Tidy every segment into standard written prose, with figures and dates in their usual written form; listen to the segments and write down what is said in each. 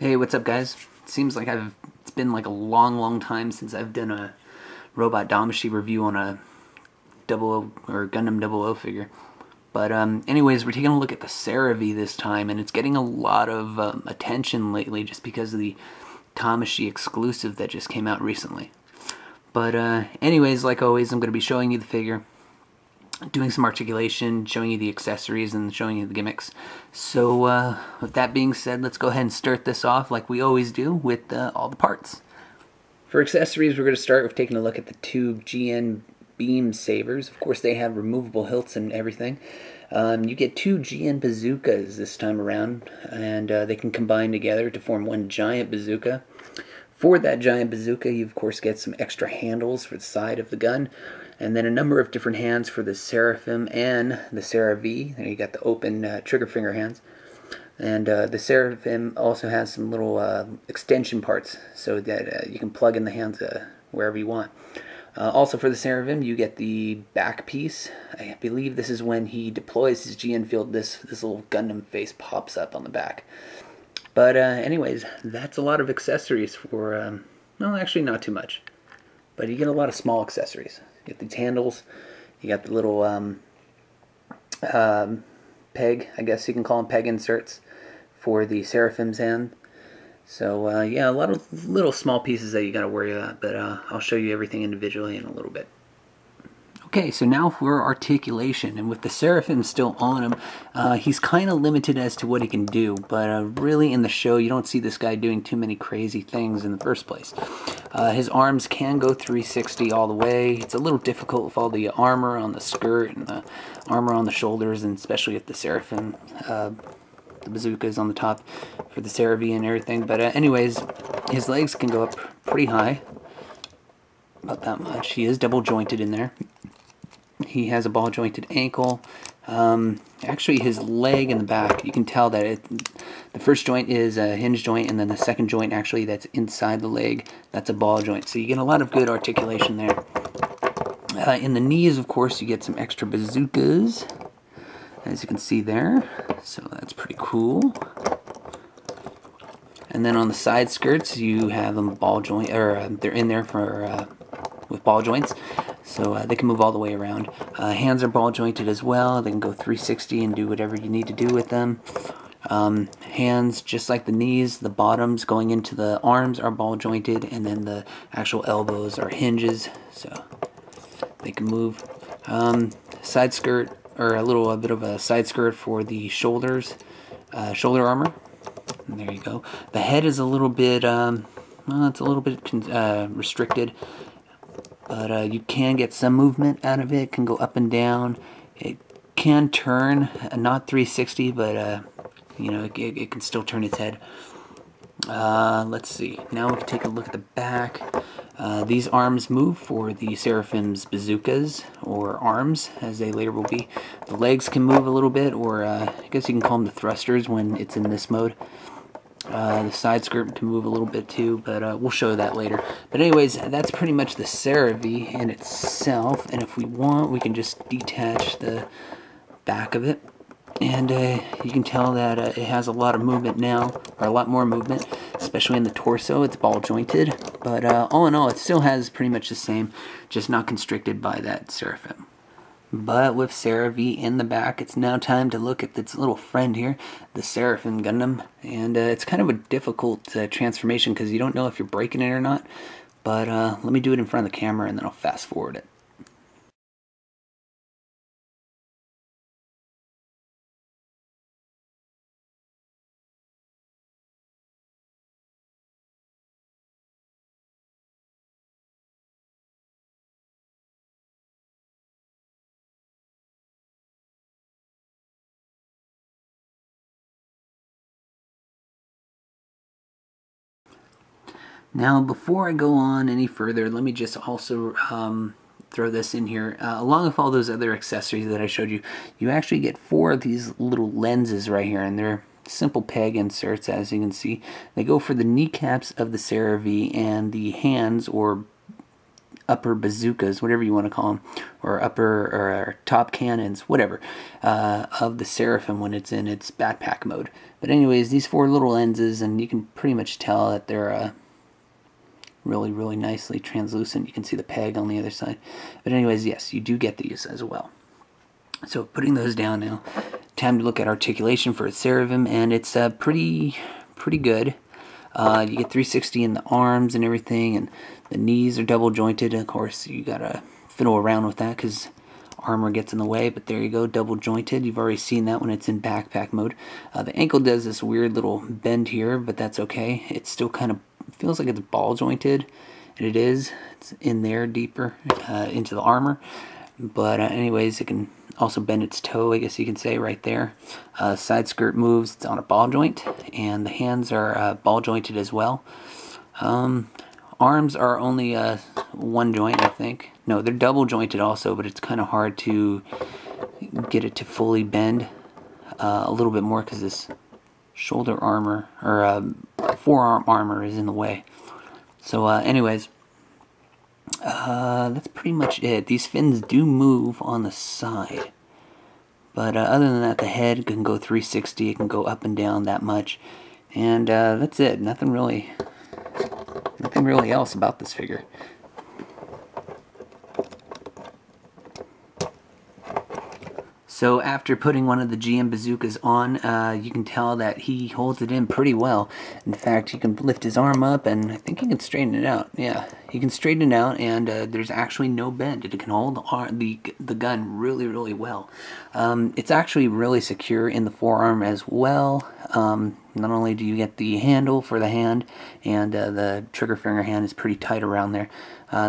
Hey, what's up, guys? It seems like it's been like a long time since I've done a robot Damashii review on a double O or Gundam double O figure. But anyways, we're taking a look at the Seravee this time, and it's getting a lot of attention lately just because of the Damashii exclusive that just came out recently. But anyways, like always, I'm going to be showing you the figure, doing some articulation, showing you the accessories, and showing you the gimmicks. So with that being said, let's go ahead and start this off like we always do with all the parts. For accessories, we're going to start with taking a look at the two GN beam sabers. Of course, they have removable hilts and everything. You get two GN bazookas this time around, and they can combine together to form one giant bazooka. For that giant bazooka, you of course get some extra handles for the side of the gun, and then a number of different hands for the Seraphim and the Seravee. There you got the open trigger finger hands. And the Seraphim also has some little extension parts so that you can plug in the hands wherever you want. Also for the Seraphim, you get the back piece. I believe this is when he deploys his GN field, this little Gundam face pops up on the back. But anyways, that's a lot of accessories for, well, actually not too much. But you get a lot of small accessories. You get these handles, you got the little peg, I guess you can call them peg inserts for the Seraphim's hand. So yeah, a lot of little small pieces that you got to worry about, but I'll show you everything individually in a little bit. Okay, so now for articulation, and with the Seraphim still on him, he's kind of limited as to what he can do, but really in the show you don't see this guy doing too many crazy things in the first place. His arms can go 360 all the way. It's a little difficult with all the armor on the skirt and the armor on the shoulders, and especially with the Seraphim, the bazookas on the top for the Seravee and everything. But anyways, his legs can go up pretty high, about that much. He is double jointed in there. He has a ball jointed ankle. Actually, his leg in the back, you can tell that the first joint is a hinge joint, and then the second joint actually that's inside the leg, that's a ball joint. So you get a lot of good articulation there. In the knees, of course, you get some extra bazookas, as you can see there. So that's pretty cool. And then on the side skirts, you have them ball joint, or they're in there for with ball joints. So they can move all the way around. Hands are ball jointed as well. They can go 360 and do whatever you need to do with them. Hands, just like the knees, the bottoms going into the arms are ball jointed, and then the actual elbows are hinges, so they can move. Side skirt, or a bit of a side skirt for the shoulders, shoulder armor. And there you go. The head is a little bit, well, it's a little bit restricted. But you can get some movement out of it. It can go up and down. It can turn, not 360, but you know, it can still turn its head. Let's see. Now we can take a look at the back. These arms move for the Seraphim's bazookas, or arms, as they later will be. The legs can move a little bit, or I guess you can call them the thrusters when it's in this mode. The side skirt can move a little bit too, but we'll show that later. But anyways, that's pretty much the Seravee in itself, and if we want, we can just detach the back of it, and you can tell that it has a lot of movement now, or a lot more movement, especially in the torso. It's ball jointed, but all in all, it still has pretty much the same, just not constricted by that Seraphim. But with Seravee in the back, it's now time to look at its little friend here, the Seraphin Gundam. And it's kind of a difficult transformation because you don't know if you're breaking it or not. But let me do it in front of the camera and then I'll fast forward it. Now, before I go on any further, let me just also throw this in here. Along with all those other accessories that I showed you, you actually get 4 of these little lenses right here, and they're simple peg inserts, as you can see. They go for the kneecaps of the Seravee and the hands, or upper bazookas, whatever you want to call them, or upper or top cannons, whatever, of the Seraphim when it's in its backpack mode. But anyways, these 4 little lenses, and you can pretty much tell that they're really, really nicely translucent. You can see the peg on the other side. But anyways, yes, you do get these as well. So putting those down now, time to look at articulation for a Seraphim, and it's pretty good. You get 360 in the arms and everything, and the knees are double jointed. Of course, you gotta fiddle around with that because armor gets in the way, but there you go, double jointed. You've already seen that when it's in backpack mode. The ankle does this weird little bend here, but that's okay. It still kind of feels like it's ball jointed, and it is. It's in there deeper into the armor. But anyways, it can also bend its toe, I guess you can say, right there. Side skirt moves, it's on a ball joint, and the hands are ball jointed as well. Arms are only 1 joint, I think. No, they're double jointed also, but it's kind of hard to get it to fully bend a little bit more because this shoulder armor, or forearm armor, is in the way. So anyways, that's pretty much it. These fins do move on the side, but other than that, the head can go 360. It can go up and down that much, and that's it. Nothing really else about this figure. So after putting one of the GM bazookas on, you can tell that he holds it in pretty well. In fact, he can lift his arm up, and I think he can straighten it out. Yeah, he can straighten it out, and there's actually no bend. It can hold the gun really, really well. It's actually really secure in the forearm as well. Not only do you get the handle for the hand, and the trigger finger hand is pretty tight around there.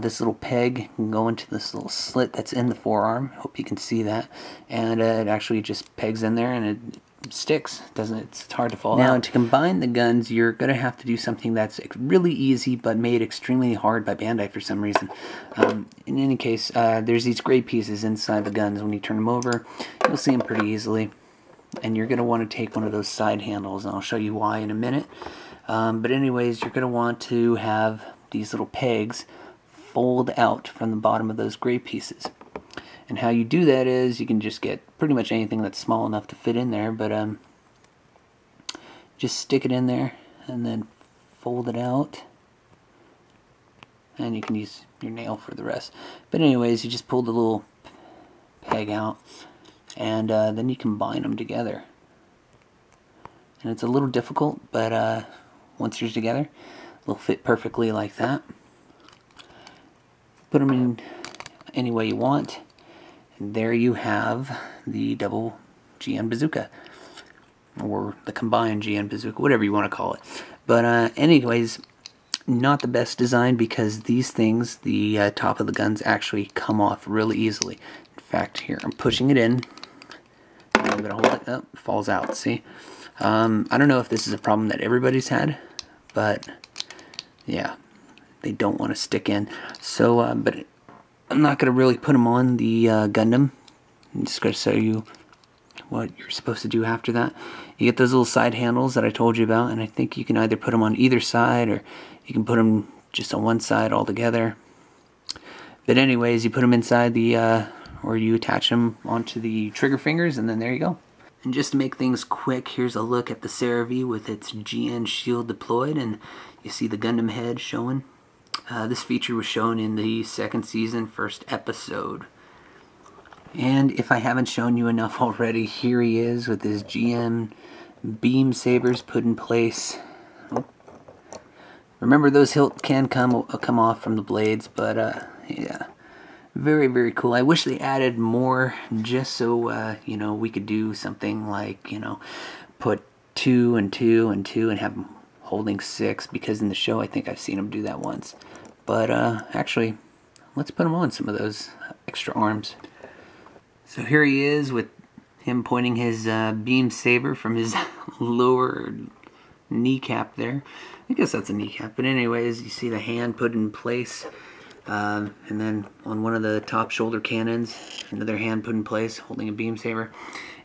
This little peg can go into this little slit that's in the forearm. Hope you can see that. And it actually just pegs in there, and it sticks. It's hard to fall out. Now, to combine the guns, you're going to have to do something that's really easy, but made extremely hard by Bandai for some reason. In any case, there's these gray pieces inside the guns. When you turn them over, you'll see them pretty easily. And you're going to want to take one of those side handles, and I'll show you why in a minute. But anyways, you're going to want to have these little pegs fold out from the bottom of those gray pieces. And how you do that is you can just get pretty much anything that's small enough to fit in there, but just stick it in there and then fold it out. And you can use your nail for the rest. But anyways, you just pull the little peg out, and then you combine them together. And it's a little difficult, but once you're together, they'll fit perfectly like that. Put them in any way you want, and there you have the double GN bazooka, or the combined GN bazooka, whatever you want to call it. But anyways, not the best design, because these things, the top of the guns, actually come off really easily. In fact, here, I'm pushing it in. I'm going to hold it up. It falls out, see? I don't know if this is a problem that everybody's had, but yeah, they don't want to stick in. So, but I'm not going to really put them on the Gundam. I'm just going to show you what you're supposed to do after that. You get those little side handles that I told you about, and I think you can either put them on either side, or you can put them just on one side altogether. But anyways, you put them inside the, or you attach them onto the trigger fingers, and then there you go. And just to make things quick, here's a look at the Seravee with its GN shield deployed, and you see the Gundam head showing. This feature was shown in the 2nd season, 1st episode. And if I haven't shown you enough already, here he is with his GM beam sabers put in place. Oh. Remember, those hilt can come off from the blades, but yeah, very, very cool. I wish they added more, just so you know, we could do something like, you know, put 2 and 2 and 2 and have them holding 6, because in the show I think I've seen them do that once. But actually, let's put him on some of those extra arms. So here he is with him pointing his beam saber from his lower kneecap there. I guess that's a kneecap. But anyways, you see the hand put in place. And then on one of the top shoulder cannons, another hand put in place holding a beam saber.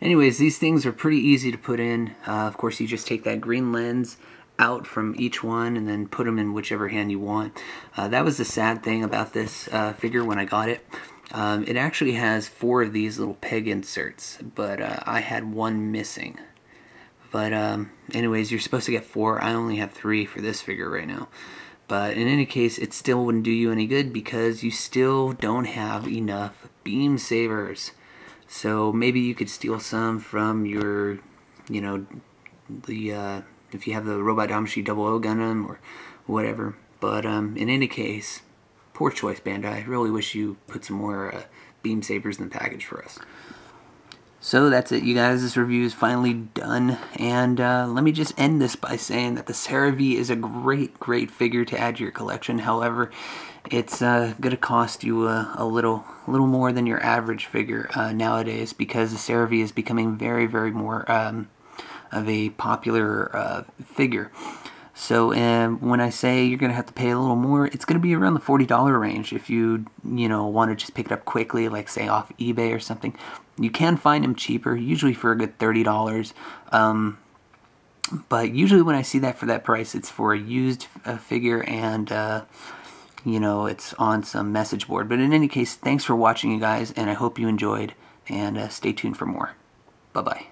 Anyways, these things are pretty easy to put in. Of course, you just take that green lens out from each one and then put them in whichever hand you want. That was the sad thing about this figure when I got it. It actually has 4 of these little peg inserts, but I had 1 missing. But anyways, you're supposed to get 4. I only have 3 for this figure right now. But in any case, it still wouldn't do you any good because you still don't have enough beam sabers. So maybe you could steal some from your, you know, the if you have the Robot Damashii 00 Gundam or whatever. But in any case, poor choice, Bandai. I really wish you put some more beam sabers in the package for us. So that's it, you guys. This review is finally done, and let me just end this by saying that the Seravee is a great figure to add to your collection. However, it's going to cost you a little more than your average figure nowadays, because the Seravee is becoming very more of a popular figure. So when I say you're going to have to pay a little more, it's going to be around the $40 range if you want to just pick it up quickly, like say off eBay or something. You can find them cheaper, usually for a good $30. But usually when I see that for that price, it's for a used figure, and it's on some message board. But in any case, thanks for watching, you guys, and I hope you enjoyed, and stay tuned for more. Bye-bye.